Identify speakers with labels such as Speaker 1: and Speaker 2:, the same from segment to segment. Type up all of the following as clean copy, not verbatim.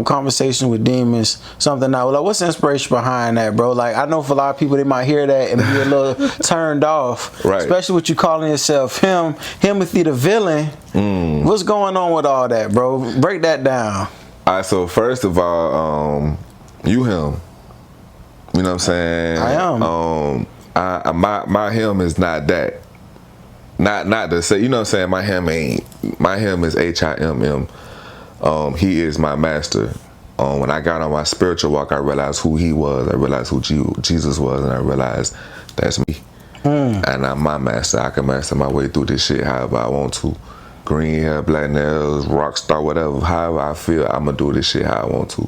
Speaker 1: Conversation with Demons, something now. Like, what's the inspiration behind that, bro? Like, I know for a lot of people, they might hear that and be a little turned off,
Speaker 2: right?
Speaker 1: Especially with you calling yourself Himothy the villain. What's going on with all that, bro? Break that down.
Speaker 2: All right, so first of all, you him. You know what I'm saying?
Speaker 1: I am.
Speaker 2: My him is not that. Not to say, you know what I'm saying? My him is HIMM. He is my master. When I got on my spiritual walk, I realized who he was. I realized who Jesus was, and I realized that's me. And I'm my master. I can master my way through this shit however I want to. Green hair, black nails, rock star, whatever. However I feel, I'm gonna do this shit how I want to.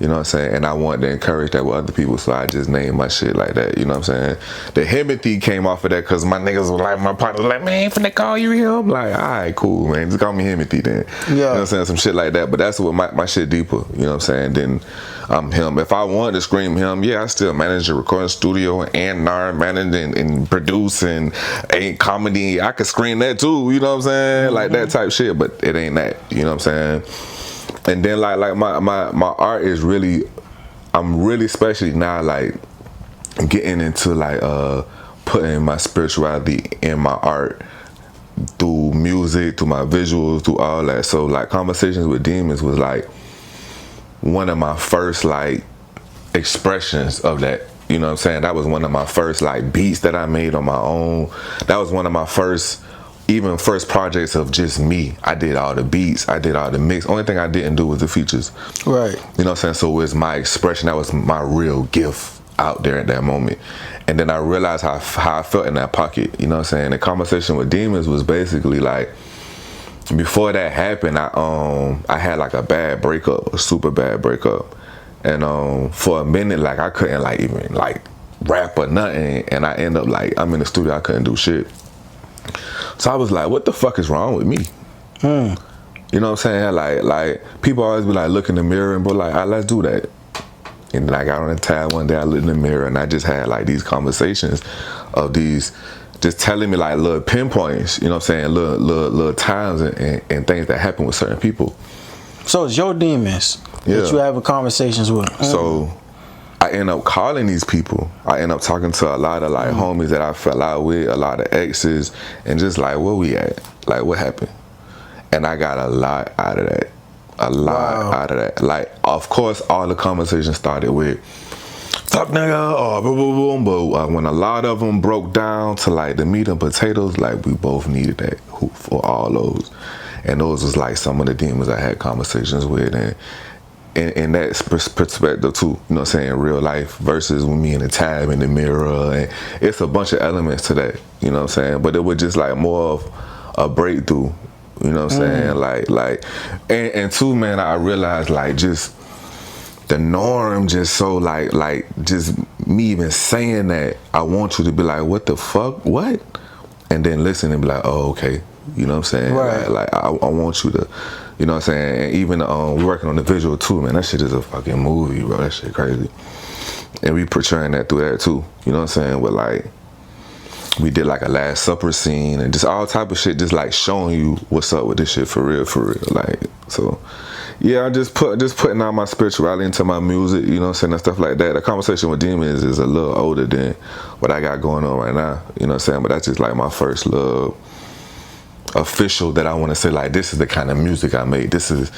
Speaker 2: You know what I'm saying? And I want to encourage that with other people, so I just named my shit like that. You know what I'm saying? The Himothy came off of that because my niggas were like, my partner was like, man, ain't finna call you him. I'm like, all right, cool, man. Just call me Himothy then. Yeah. You know what I'm saying? Some shit like that. But that's what my shit deeper. You know what I'm saying? Then I'm him. If I wanted to scream him, yeah, I still manage a recording studio and manage and produce and ain't comedy. I could scream that too. You know what I'm saying? Like that type shit. But it ain't that. You know what I'm saying? And then like my art is really, I'm really especially now like getting into like putting my spirituality in my art through music, through my visuals, through all that. So like Conversations with Demons was like one of my first like expressions of that. You know what I'm saying? That was one of my first like beats that I made on my own. That was one of my first projects of just me. I did all the beats, I did all the mix. Only thing I didn't do was the features. Right. You know what I'm saying? So it was my expression. That was my real gift out there at that moment. And then I realized how I felt in that pocket. You know what I'm saying? The Conversation with Demons was basically like, before that happened, I had like a bad breakup, a super bad breakup. And for a minute, like I couldn't like even like rap or nothing. And I end up like, I'm in the studio, I couldn't do shit. So I was like, what the fuck is wrong with me? You know what I'm saying? Like people always be like, look in the mirror and be like, all right, let's do that. And then I got on the tab one day, I looked in the mirror and I just had like these conversations of these, just telling me like little pinpoints, you know what I'm saying? Little times and things that happen with certain people.
Speaker 1: So it's your demons that you having conversations with.
Speaker 2: So I end up calling these people. I end up talking to a lot of like homies that I fell out with, a lot of exes, and just like, where we at? Like, what happened? And I got a lot out of that. A lot out of that. Like, of course, all the conversations started with, fuck nigga, or boom, boom, boom. But when a lot of them broke down to like the meat and potatoes, like we both needed that for all those. And those was like some of the demons I had conversations with. And in that perspective too, you know what I'm saying, real life versus with me in the tab in the mirror, and it's a bunch of elements to that, you know what I'm saying, but it was just like more of a breakthrough, you know what I'm saying, like and two, man, I realized like just the norm, just so like just me even saying that, I want you to be like, what the fuck, what? And then listen and be like, oh, okay, you know what I'm saying, right. Like I want you to, you know what I'm saying? And even we're working on the visual too, man. That shit is a fucking movie, bro. That shit crazy. And we portraying that through that too. You know what I'm saying? With like, we did like a Last Supper scene and just all type of shit, just like showing you what's up with this shit for real. Like, so yeah, I'm just putting out my spirituality into my music, you know what I'm saying, and stuff like that. The Conversation with Demons is a little older than what I got going on right now, you know what I'm saying? But that's just like my first little official that I want to say, like, this is the kind of music I made. This is,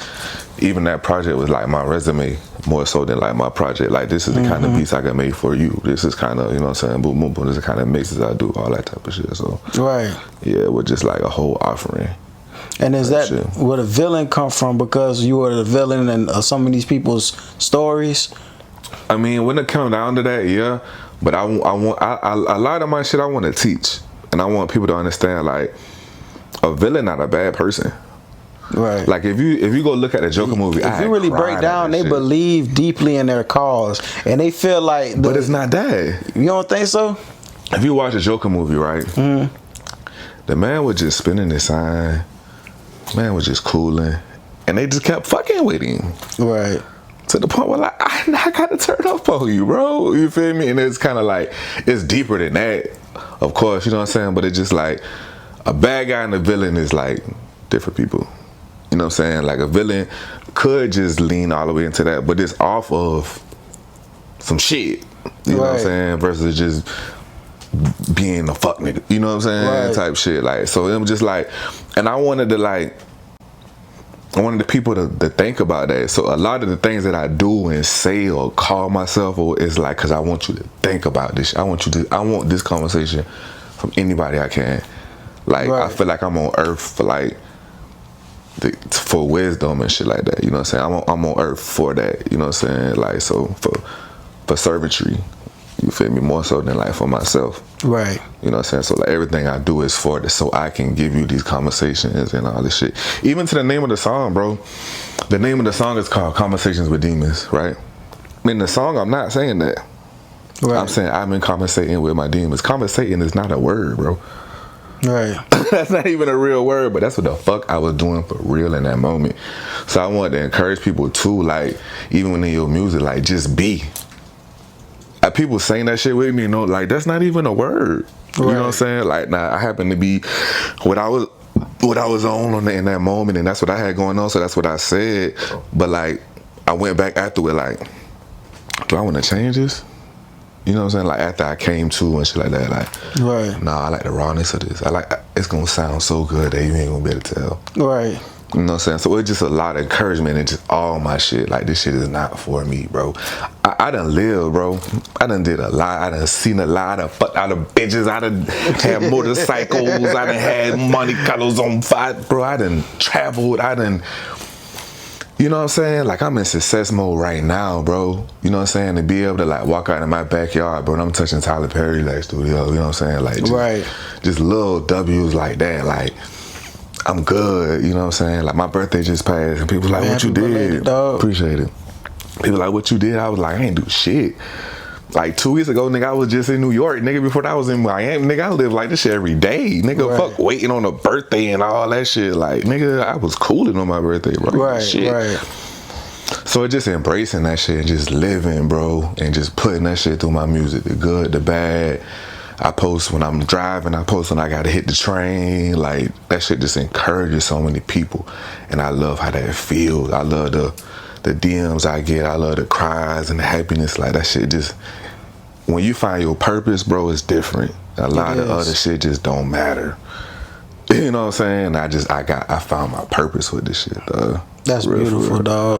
Speaker 2: even that project was like my resume more so than like my project. Like, this is the kind of beats I can make for you. This is kind of, you know what I'm saying, boom, boom, boom. This is the kind of mixes I do, all that type of shit. So, right. Yeah, with just like a whole offering.
Speaker 1: And is that where the villain come from? Because you were the villain in some of these people's stories?
Speaker 2: I mean, when it comes down to that, yeah. But I want a lot of my shit I want to teach. And I want people to understand, like, a villain not a bad person. Right. Like if you go look at the Joker movie,
Speaker 1: if you really break down, they believe deeply in their cause and they feel like
Speaker 2: but it's not that.
Speaker 1: You don't think so?
Speaker 2: If you watch the Joker movie, right? The man was just spinning his sign. Man was just cooling. And they just kept fucking with him. Right. To the point where like, I gotta turn up on you, bro. You feel me? And it's kinda like, it's deeper than that. Of course, you know what I'm saying? But it's just like, a bad guy and a villain is like different people. You You know what I'm saying? Like a villain could just lean all the way into that, but it's off of some shit. You know what I'm saying? Versus just being a fuck nigga. You know what I'm saying? Type shit. Like, so it was just like, and I wanted the people to think about that. So a lot of the things that I do and say or call myself or is like, cause I want you to think about this. I want this conversation from anybody I can. Like, I feel like I'm on earth for like, for wisdom and shit like that. You know what I'm saying? I'm on earth for that. You know what I'm saying? Like, so for servantry. You feel me? More so than like for myself.
Speaker 1: Right.
Speaker 2: You know what I'm saying? So like everything I do is for this, so I can give you these conversations and all this shit. Even to the name of the song, bro. The name of the song is called Conversations with Demons, right? In the song, I'm not saying that. Right. I'm saying I've been conversating with my demons. Conversating is not a word, bro.
Speaker 1: Right.
Speaker 2: That's not even a real word, but that's what the fuck I was doing for real in that moment. So I wanted to encourage people too, like, even when in your music, like, just be. People saying that shit with me, you know, like, that's not even a word. You know what I'm saying? Like, nah, I happen to be what I was on in that moment, and that's what I had going on, so that's what I said. But like, I went back after it, like, do I want to change this? You know what I'm saying? Like, after I came to and shit like that, like, nah, I like the rawness of this. It's gonna sound so good that you ain't gonna be able to tell.
Speaker 1: Right.
Speaker 2: You know what I'm saying? So it's just a lot of encouragement and just all my shit. Like, this shit is not for me, bro. I done lived, bro. I done did a lot. I done seen a lot. I done fucked out of bitches. I done had motorcycles. I done had Monte Carlos on fire. Bro, I done traveled. You know what I'm saying? Like, I'm in success mode right now, bro. You know what I'm saying? To be able to, like, walk out in my backyard, bro, and I'm touching Tyler Perry, like, studio. You know what I'm saying? Like, just little W's like that. Like, I'm good, you know what I'm saying? Like, my birthday just passed, and people like, what you did? Appreciate it. People like, what you did? I was like, I ain't do shit. Like, 2 weeks ago, nigga, I was just in New York. Nigga, before that, I was in Miami. Nigga, I live like this shit every day. Nigga, fuck waiting on a birthday and all that shit. Like, nigga, I was cooling on my birthday, bro. Right. So it's just embracing that shit and just living, bro, and just putting that shit through my music, the good, the bad. I post when I'm driving. I post when I gotta hit the train. Like, that shit just encourages so many people, and I love how that feels. I love the DMs I get. I love the cries and the happiness. Like, that shit just, when you find your purpose, bro, it's different. A lot of other shit just don't matter. You know what I'm saying? I found my purpose with this shit, dog.
Speaker 1: That's beautiful, dog.